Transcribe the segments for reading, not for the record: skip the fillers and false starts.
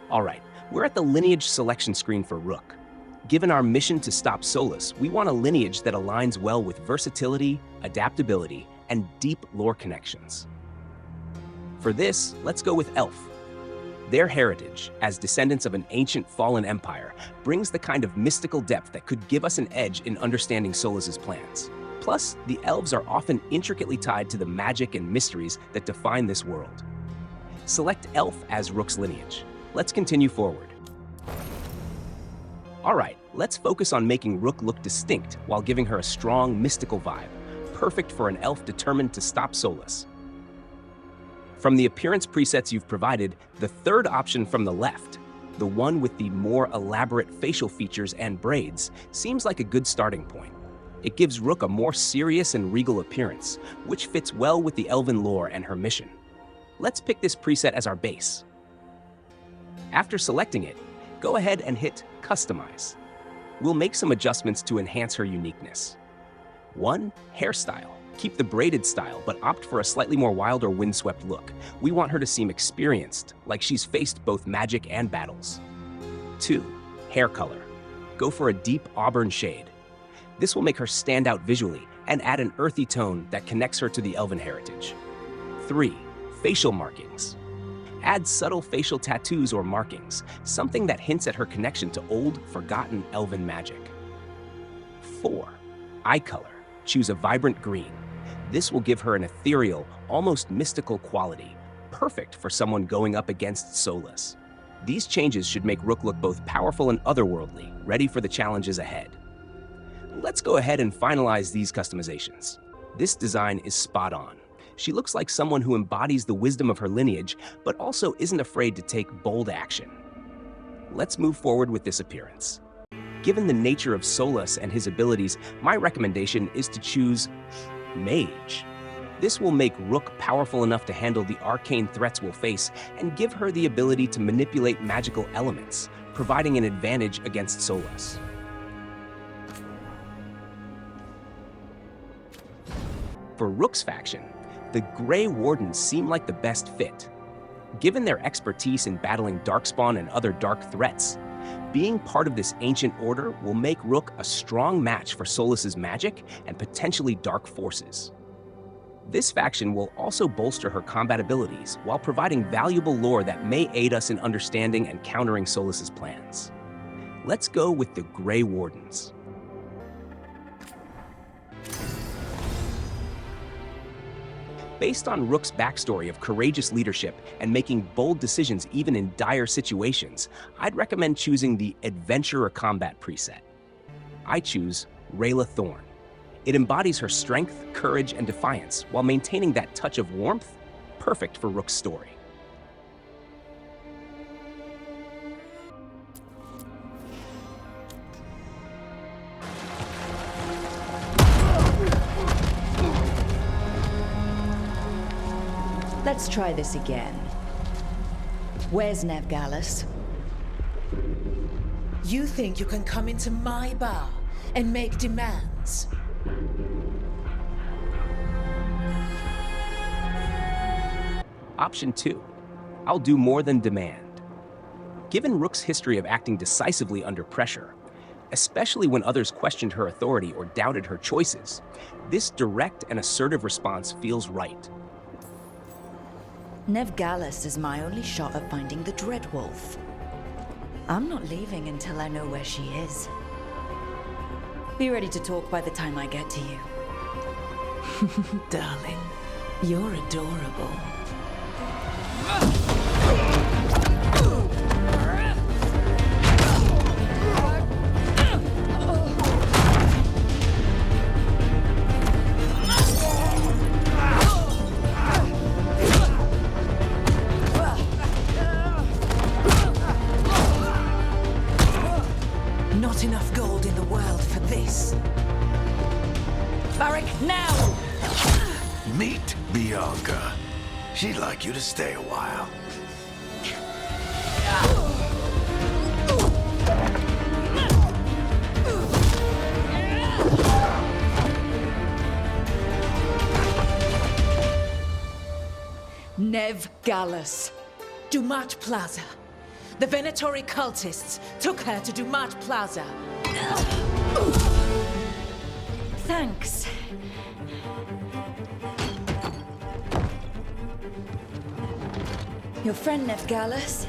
All right, we're at the lineage selection screen for Rook. Given our mission to stop Solas, we want a lineage that aligns well with versatility, adaptability, and deep lore connections. For this, let's go with Elf. Their heritage, as descendants of an ancient fallen empire, brings the kind of mystical depth that could give us an edge in understanding Solas' plans. Plus, the elves are often intricately tied to the magic and mysteries that define this world. Select Elf as Rook's lineage. Let's continue forward. All right, let's focus on making Rook look distinct while giving her a strong, mystical vibe, perfect for an elf determined to stop Solas. From the appearance presets you've provided, the third option from the left, the one with the more elaborate facial features and braids, seems like a good starting point. It gives Rook a more serious and regal appearance, which fits well with the elven lore and her mission. Let's pick this preset as our base. After selecting it, go ahead and hit Customize. We'll make some adjustments to enhance her uniqueness. 1. Hairstyle. Keep the braided style, but opt for a slightly more wild or windswept look. We want her to seem experienced, like she's faced both magic and battles. 2. Hair color. Go for a deep auburn shade. This will make her stand out visually and add an earthy tone that connects her to the elven heritage. 3. Facial markings. Add subtle facial tattoos or markings, something that hints at her connection to old, forgotten elven magic. 4. Eye color. Choose a vibrant green. This will give her an ethereal, almost mystical quality, perfect for someone going up against Solas. These changes should make Rook look both powerful and otherworldly, ready for the challenges ahead. Let's go ahead and finalize these customizations. This design is spot on. She looks like someone who embodies the wisdom of her lineage, but also isn't afraid to take bold action. Let's move forward with this appearance. Given the nature of Solas and his abilities, my recommendation is to choose Mage. This will make Rook powerful enough to handle the arcane threats we'll face and give her the ability to manipulate magical elements, providing an advantage against Solas. For Rook's faction, the Grey Wardens seem like the best fit. Given their expertise in battling Darkspawn and other dark threats, being part of this ancient order will make Rook a strong match for Solas' magic and potentially dark forces. This faction will also bolster her combat abilities while providing valuable lore that may aid us in understanding and countering Solas' plans. Let's go with the Grey Wardens. Based on Rook's backstory of courageous leadership and making bold decisions even in dire situations, I'd recommend choosing the Adventurer Combat preset. I choose Rayla Thorn. It embodies her strength, courage, and defiance while maintaining that touch of warmth, perfect for Rook's story. Let's try this again. Where's Neve? You think you can come into my bar and make demands? Option 2. I'll do more than demand. Given Rook's history of acting decisively under pressure, especially when others questioned her authority or doubted her choices, this direct and assertive response feels right. Neve is my only shot at finding the Dreadwolf. I'm not leaving until I know where she is. Be ready to talk by the time I get to you. Darling, you're adorable. Not enough gold in the world for this. Varric, now! Meet Bianca. She'd like you to stay a while. Neve Gallus. Dumat Plaza. The Venatori cultists took her to Dumat Plaza. Thanks. Your friend Neve Gallus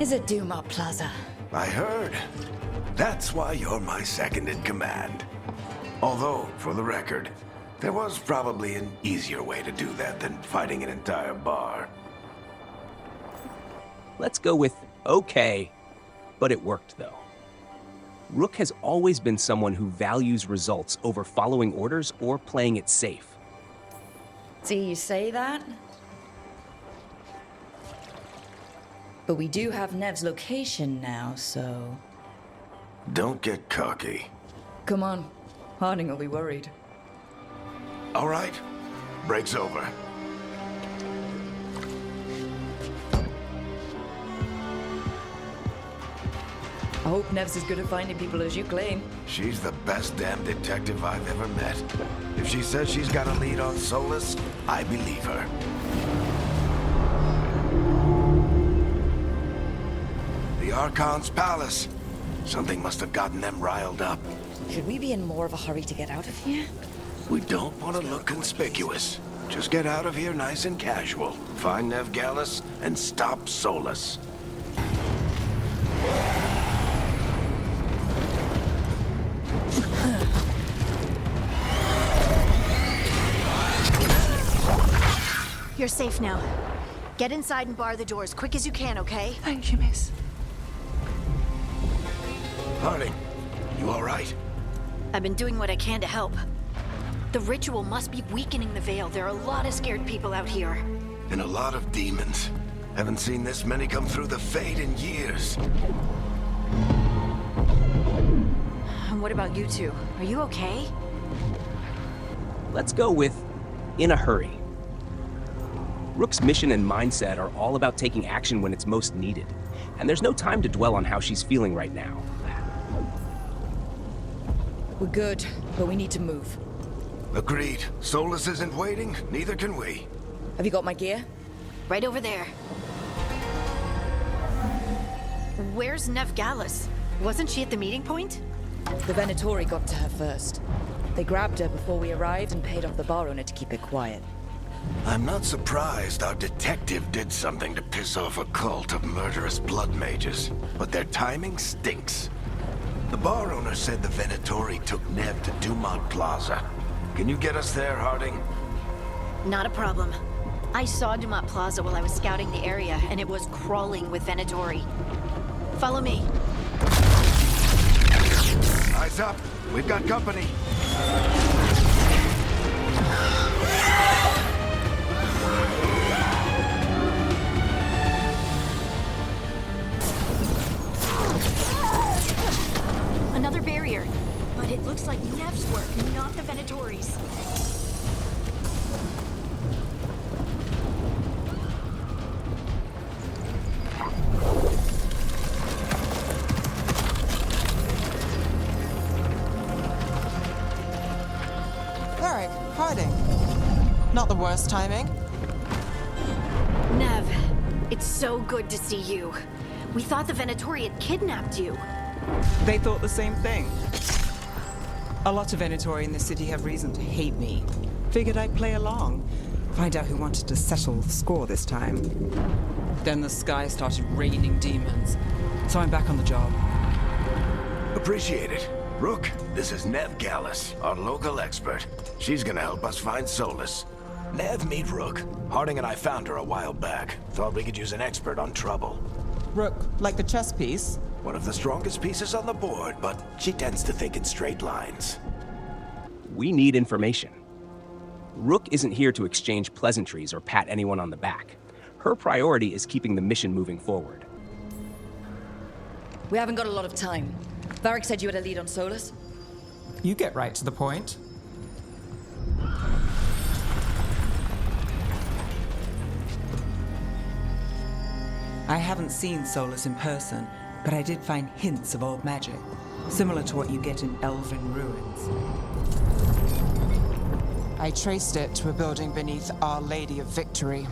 is at Dumat Plaza. I heard. That's why you're my second in command. Although, for the record, there was probably an easier way to do that than fighting an entire bar. Let's go with okay, but it worked though. Rook has always been someone who values results over following orders or playing it safe. See, you say that? But we do have Nev's location now, so... Don't get cocky. Come on. Harding will be worried. All right. Break's over. I hope Nev's as good at finding people as you claim. She's the best damn detective I've ever met. If she says she's got a lead on Solas, I believe her. The Archon's palace. Something must have gotten them riled up. Should we be in more of a hurry to get out of here? We don't want to look conspicuous. Just get out of here nice and casual. Find Neve Gallus and stop Solas. You're safe now. Get inside and bar the doors quick as you can, okay? Thank you, miss. Harding, you all right? I've been doing what I can to help. The ritual must be weakening the Veil. There are a lot of scared people out here. And a lot of demons. Haven't seen this many come through the Fade in years. And what about you two? Are you okay? Let's go with in a hurry. Rook's mission and mindset are all about taking action when it's most needed, and there's no time to dwell on how she's feeling right now. We're good, but we need to move. Agreed. Solas isn't waiting, neither can we. Have you got my gear? Right over there. Where's Neve Gallus? Wasn't she at the meeting point? The Venatori got to her first. They grabbed her before we arrived and paid off the bar owner to keep it quiet. I'm not surprised our detective did something to piss off a cult of murderous blood mages, but their timing stinks. The bar owner said the Venatori took Neve to Dumat Plaza. Can you get us there, Harding? Not a problem. I saw Dumat Plaza while I was scouting the area, and it was crawling with Venatori. Follow me. Eyes up. We've got company. Another barrier. But it looks like Nev's work, not the Venatori's. Varric, Harding. Not the worst timing. Neve, it's so good to see you. We thought the Venatori had kidnapped you. They thought the same thing. A lot of Venatori in the city have reason to hate me. Figured I'd play along. Find out who wanted to settle the score this time. Then the sky started raining demons. So I'm back on the job. Appreciate it. Rook, this is Neve Gallus, our local expert. She's gonna help us find Solas. Neve, meet Rook. Harding and I found her a while back. Thought we could use an expert on trouble. Rook, like the chess piece? One of the strongest pieces on the board, but she tends to think in straight lines. We need information. Rook isn't here to exchange pleasantries or pat anyone on the back. Her priority is keeping the mission moving forward. We haven't got a lot of time. Varric said you had a lead on Solas. You get right to the point. I haven't seen Solas in person, but I did find hints of old magic, similar to what you get in elven ruins. I traced it to a building beneath Our Lady of Victory.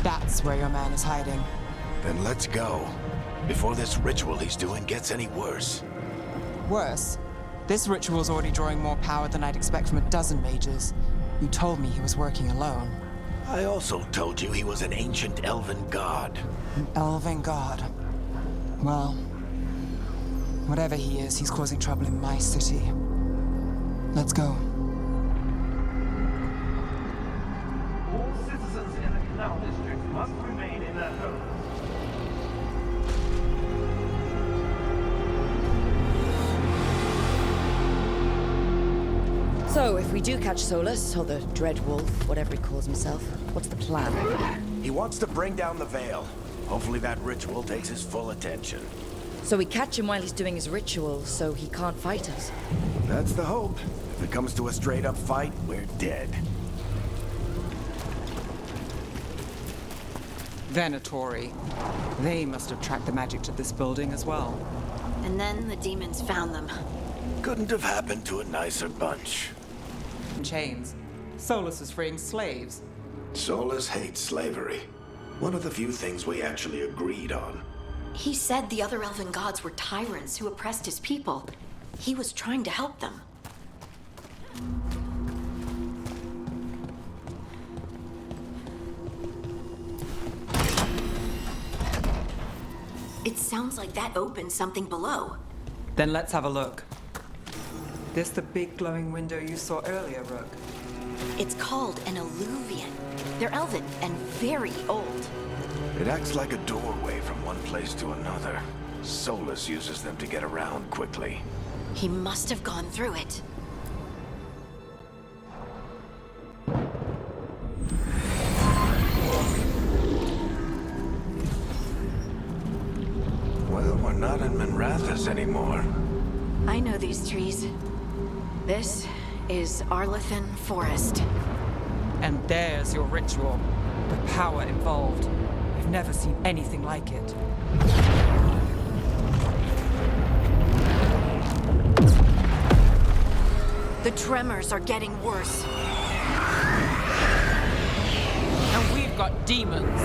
That's where your man is hiding. Then let's go. Before this ritual he's doing gets any worse. Worse, this ritual's already drawing more power than I'd expect from a dozen mages. You told me he was working alone. I also told you he was an ancient elven god. An elven god. Well, whatever he is, he's causing trouble in my city. Let's go. All citizens in the Canal District must remain in their homes. So, if we do catch Solas, or the Dread Wolf, whatever he calls himself, what's the plan? He wants to bring down the Veil. Hopefully that ritual takes his full attention. So we catch him while he's doing his ritual, so he can't fight us. That's the hope. If it comes to a straight-up fight, we're dead. Venatori. They must have tracked the magic to this building as well. And then the demons found them. Couldn't have happened to a nicer bunch. In chains. Solas is freeing slaves. Solas hates slavery. One of the few things we actually agreed on. He said the other elven gods were tyrants who oppressed his people. He was trying to help them. It sounds like that opened something below. Then let's have a look. This the big glowing window you saw earlier, Rook? It's called an alluvian. They're elven and very old. It acts like a doorway from one place to another. Solas uses them to get around quickly. He must have gone through it. Well, we're not in Minrathous anymore. I know these trees. This is Arlethan Forest. And there's your ritual. The power involved. I've never seen anything like it. The tremors are getting worse. And we've got demons.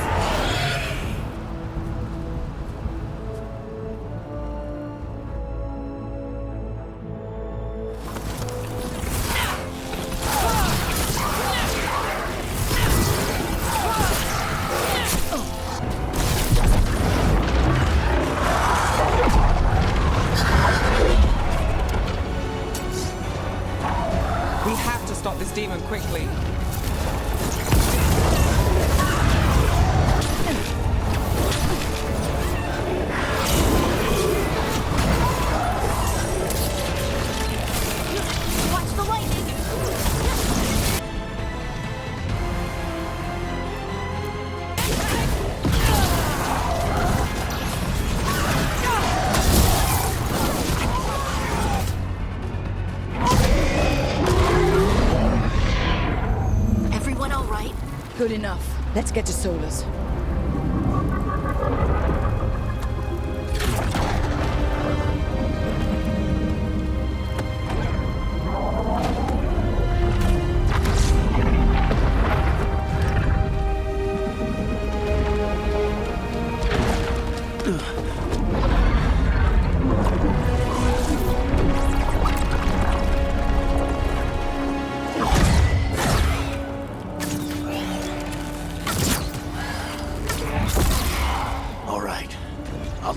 Stop this demon quickly. Watch the lightning! Good enough. Let's get to Solas.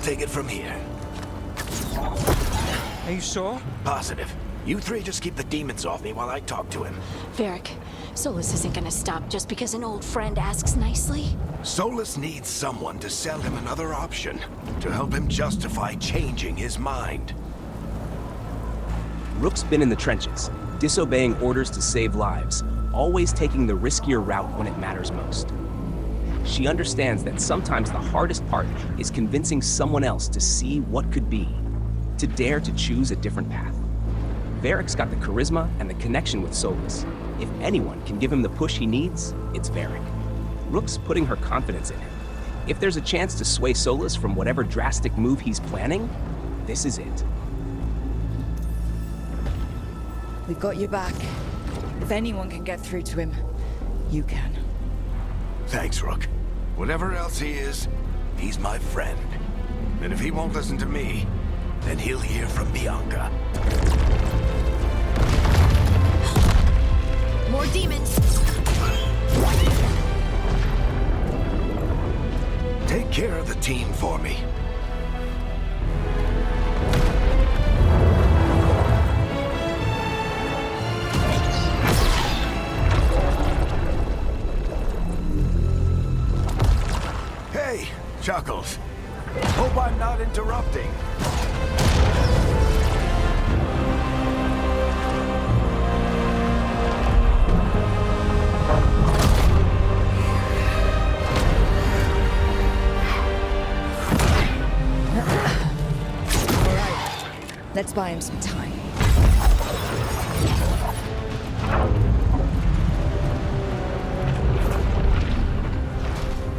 Take it from here. Are you sure? Positive. You three just keep the demons off me while I talk to him. Varric, Solas isn't gonna stop just because an old friend asks nicely. Solas needs someone to sell him another option, to help him justify changing his mind. Rook's been in the trenches, disobeying orders to save lives, always taking the riskier route when it matters most. She understands that sometimes the hardest part is convincing someone else to see what could be, to dare to choose a different path. Varric's got the charisma and the connection with Solas. If anyone can give him the push he needs, it's Varric. Rook's putting her confidence in him. If there's a chance to sway Solas from whatever drastic move he's planning, this is it. We've got your back. If anyone can get through to him, you can. Thanks, Rook. Whatever else he is, He's my friend. And if he won't listen to me, then he'll hear from Bianca. More demons! Take care of the team for me. Hey, Chuckles. Hope I'm not interrupting. Let's buy him some time.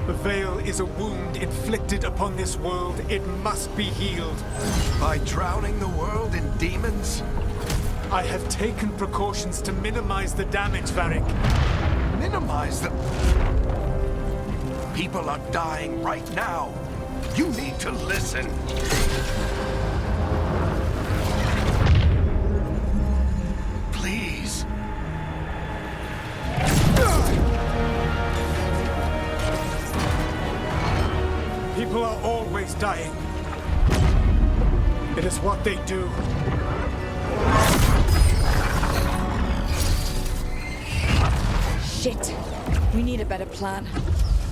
The Veil is a wound inflicted upon this world. It must be healed. By drowning the world in demons? I have taken precautions to minimize the damage, Varric. Minimize the... People are dying right now. You need to listen. Please. People are always dying. It is what they do. Shit. We need a better plan.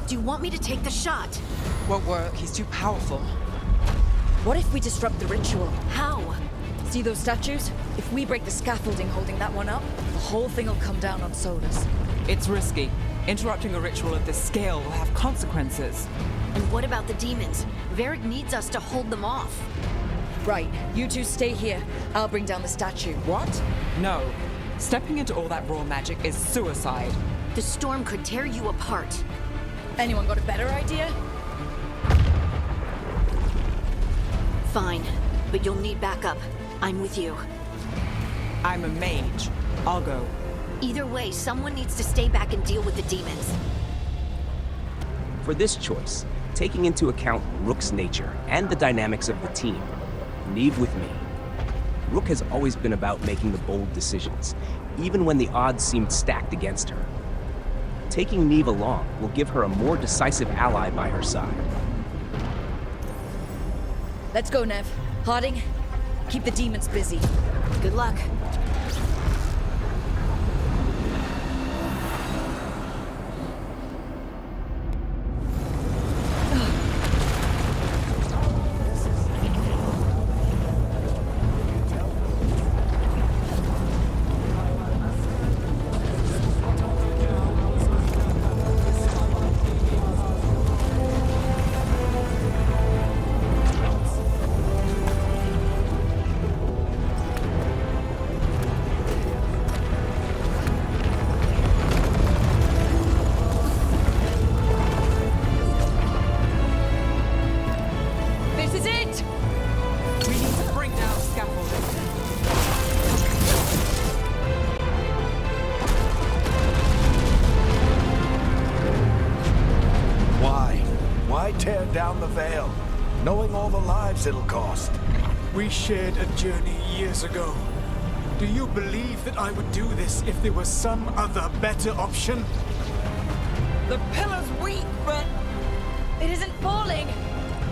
Do you want me to take the shot? Won't work, he's too powerful. What if we disrupt the ritual? How? See those statues? If we break the scaffolding holding that one up, the whole thing will come down on Solas. It's risky. Interrupting a ritual of this scale will have consequences. And what about the demons? Varric needs us to hold them off. Right, you two stay here. I'll bring down the statue. What? No. Stepping into all that raw magic is suicide. The storm could tear you apart. Anyone got a better idea? Fine, but you'll need backup. I'm with you. I'm a mage. I'll go. Either way, someone needs to stay back and deal with the demons. For this choice, taking into account Rook's nature and the dynamics of the team, Neve with me. Rook has always been about making the bold decisions, even when the odds seemed stacked against her. Taking Neve along will give her a more decisive ally by her side. Let's go, Neve. Harding, keep the demons busy. Good luck. Tear down the Veil, knowing all the lives it'll cost. We shared a journey years ago. Do you believe that I would do this if there was some other better option? The pillar's weak, but... It isn't falling.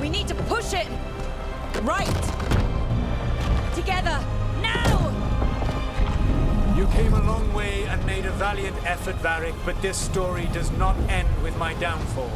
We need to push it. Right! Together, now! You came a long way and made a valiant effort, Varric, but this story does not end with my downfall.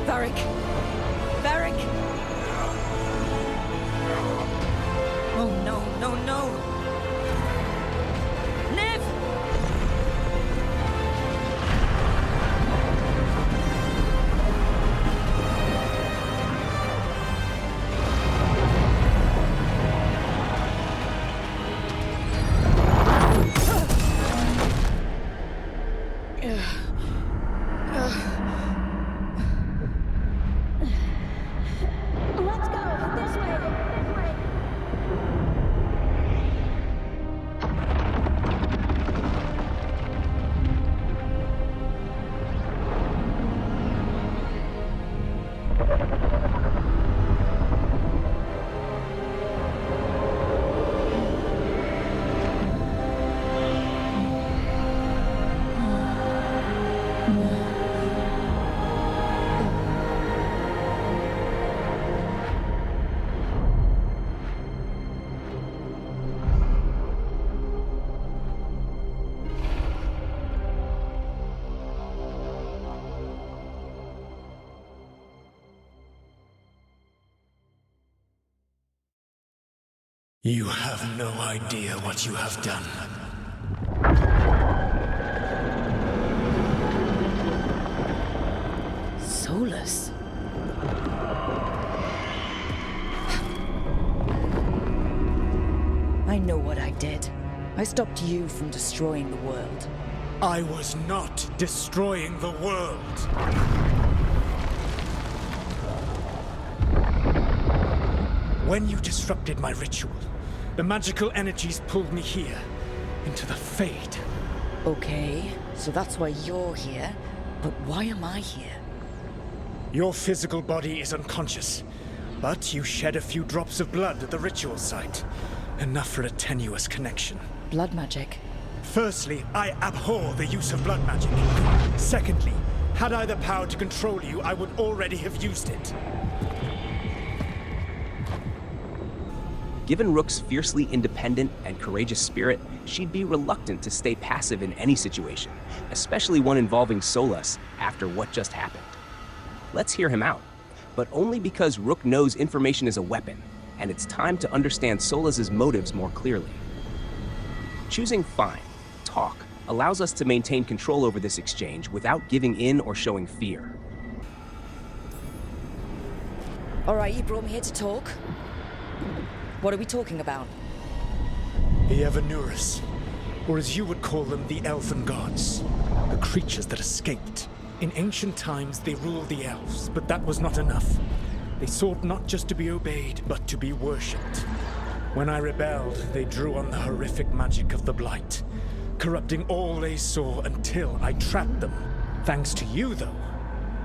Varric! Varric! Oh no, no, no! Neve! Let's go! This way! This way! You have no idea what you have done. Solas? I know what I did. I stopped you from destroying the world. I was not destroying the world. When you disrupted my ritual, the magical energies pulled me here, into the Fade. Okay, so that's why you're here. But why am I here? Your physical body is unconscious, but you shed a few drops of blood at the ritual site. Enough for a tenuous connection. Blood magic. Firstly, I abhor the use of blood magic. Secondly, had I the power to control you, I would already have used it. Given Rook's fiercely independent and courageous spirit, she'd be reluctant to stay passive in any situation, especially one involving Solas after what just happened. Let's hear him out, but only because Rook knows information is a weapon, and it's time to understand Solas' motives more clearly. Choosing fine, talk, allows us to maintain control over this exchange without giving in or showing fear. All right, you brought me here to talk. What are we talking about? The Evanurus, or as you would call them, the elven gods. The creatures that escaped. In ancient times, they ruled the elves, but that was not enough. They sought not just to be obeyed, but to be worshipped. When I rebelled, they drew on the horrific magic of the Blight, corrupting all they saw until I trapped them. Thanks to you, though,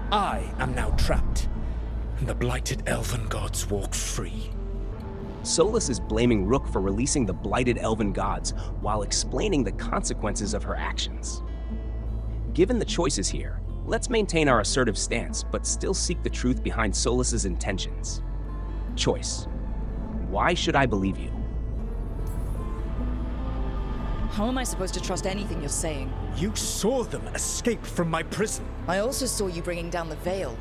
I am now trapped, and the blighted elven gods walk free. Solas is blaming Rook for releasing the blighted elven gods while explaining the consequences of her actions. Given the choices here, let's maintain our assertive stance, but still seek the truth behind Solas' intentions. Choice. Why should I believe you? How am I supposed to trust anything you're saying? You saw them escape from my prison. I also saw you bringing down the veil.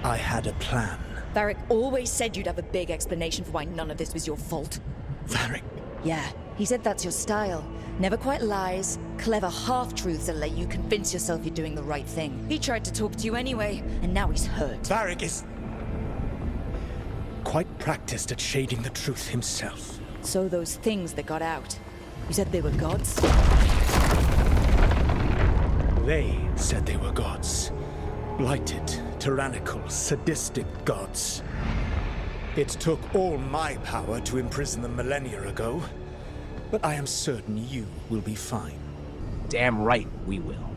I had a plan. Varric always said you'd have a big explanation for why none of this was your fault. Varric. Yeah, he said that's your style. Never quite lies, clever half-truths that let you convince yourself you're doing the right thing. He tried to talk to you anyway, and now he's hurt. Varric is quite practiced at shading the truth himself. So those things that got out, you said they were gods? They said they were gods. Blighted, tyrannical, sadistic gods. It took all my power to imprison them millennia ago, but I am certain you will be fine. Damn right we will.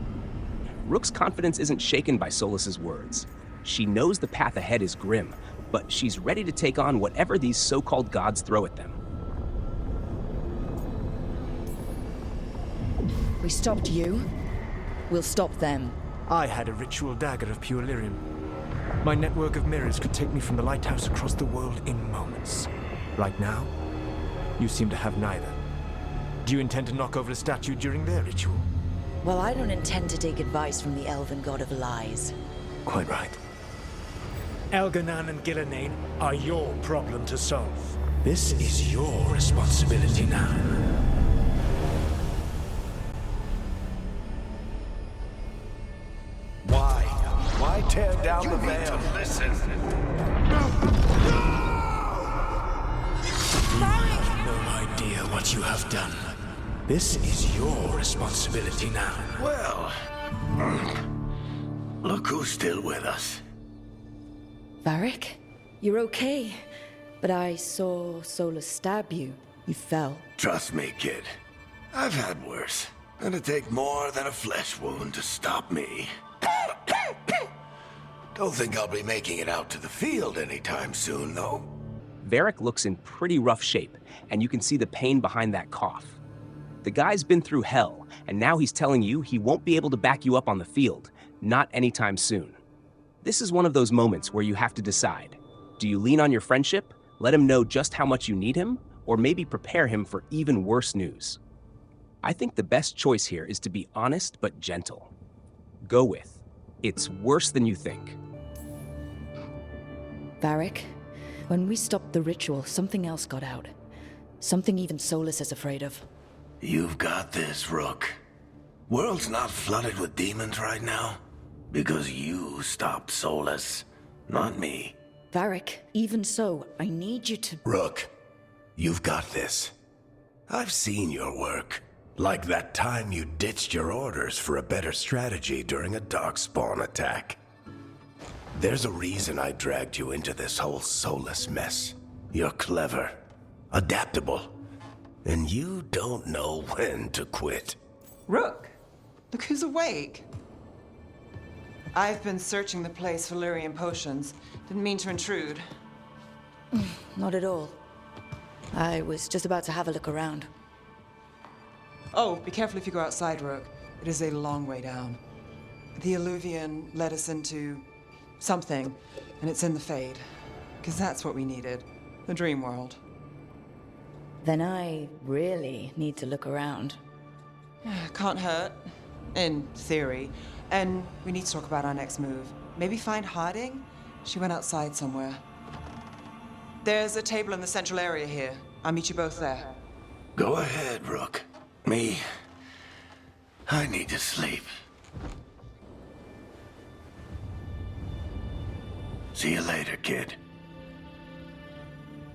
Rook's confidence isn't shaken by Solas' words. She knows the path ahead is grim, but she's ready to take on whatever these so-called gods throw at them. We stopped you. We'll stop them. I had a ritual dagger of pure lyrium. My network of mirrors could take me from the lighthouse across the world in moments. Right now, you seem to have neither. Do you intend to knock over a statue during their ritual? Well, I don't intend to take advice from the elven god of lies. Quite right. Elganan and Gillenane are your problem to solve. This is your responsibility now. Why tear down the veil? Listen. You have no idea what you have done. This is your responsibility now. Well, look who's still with us. Varric? You're okay. But I saw Solas stab you. You fell. Trust me, kid. I've had worse. It'd take more than a flesh wound to stop me. Don't think I'll be making it out to the field anytime soon, though. Varric looks in pretty rough shape, and you can see the pain behind that cough. The guy's been through hell, and now he's telling you he won't be able to back you up on the field, not anytime soon. This is one of those moments where you have to decide. Do you lean on your friendship, let him know just how much you need him, or maybe prepare him for even worse news? I think the best choice here is to be honest but gentle. Go with, it's worse than you think. Varric, when we stopped the ritual, something else got out. Something even Solas is afraid of. You've got this, Rook. World's not flooded with demons right now. Because you stopped Solas, not me. Varric, even so, I need you to... Rook, you've got this. I've seen your work. Like that time you ditched your orders for a better strategy during a darkspawn attack. There's a reason I dragged you into this whole Solas mess. You're clever, adaptable, and you don't know when to quit. Rook, look who's awake. I've been searching the place for lyrium potions. Didn't mean to intrude. Not at all. I was just about to have a look around. Oh, be careful if you go outside, Rook. It is a long way down. The Alluvian led us into something, and it's in the Fade. Because that's what we needed. The dream world. Then I really need to look around. Can't hurt. In theory. And we need to talk about our next move. Maybe find Harding? She went outside somewhere. There's a table in the central area here. I'll meet you both there. Go ahead, Rook. Me, I need to sleep. See you later, kid.